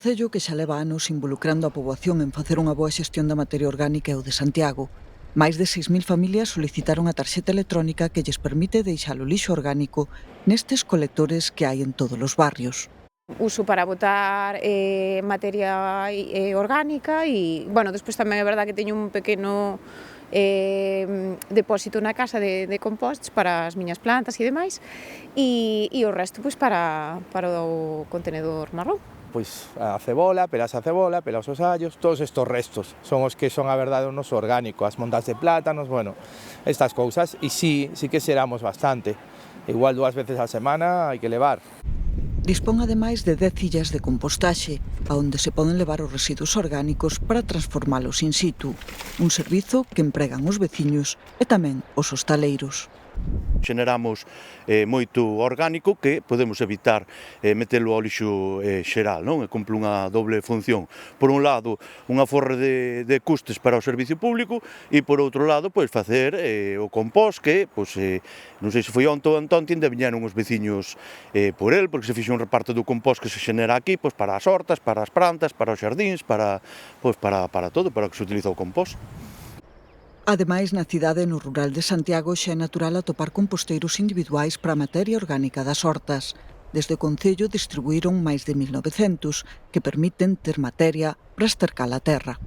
Concello que xa leva anos involucrando a poboación en facer unha boa xestión da materia orgánica é o de Santiago. Máis de 6.000 familias solicitaron a tarxeta electrónica que lles permite deixar o lixo orgánico nestes colectores que hai en todos os barrios. Uso para botar materia orgánica e, bueno, despois tamén é verdad que teño un pequeno depósito na casa de composts para as miñas plantas e demais e o resto pois para o contenedor marrón. Pois a cebola, pelas a cebola, pelas os allos, todos estos restos son os que son a verdade o noso orgánico, as montas de plátanos, bueno, estas cousas, e sí que xeramos bastante, igual 2 veces á semana hai que levar. Dispón ademais de 10 illas de compostaxe, a onde se poden levar os residuos orgánicos para transformalos in situ, un servizo que empregan os veciños e tamén os hostaleiros. Xeneramos moito orgánico que podemos evitar metelo ao lixo xeral, non? E cumpre unha doble función. Por un lado, un aforre de custes para o servicio público e por outro lado, pois facer o compost que, pois, non sei se foi onte ou antonte, ainda viñeron os veciños por el, porque se fixe un reparto do compost que se xenera aquí, pois para as hortas, para as plantas, para os xardíns, para todo, para o que se utiliza o compost. Ademais, na cidade e no rural de Santiago xa é natural atopar composteiros individuais para a materia orgánica das hortas. Desde o Concello distribuíron máis de 1.900, que permiten ter materia para estercar a terra.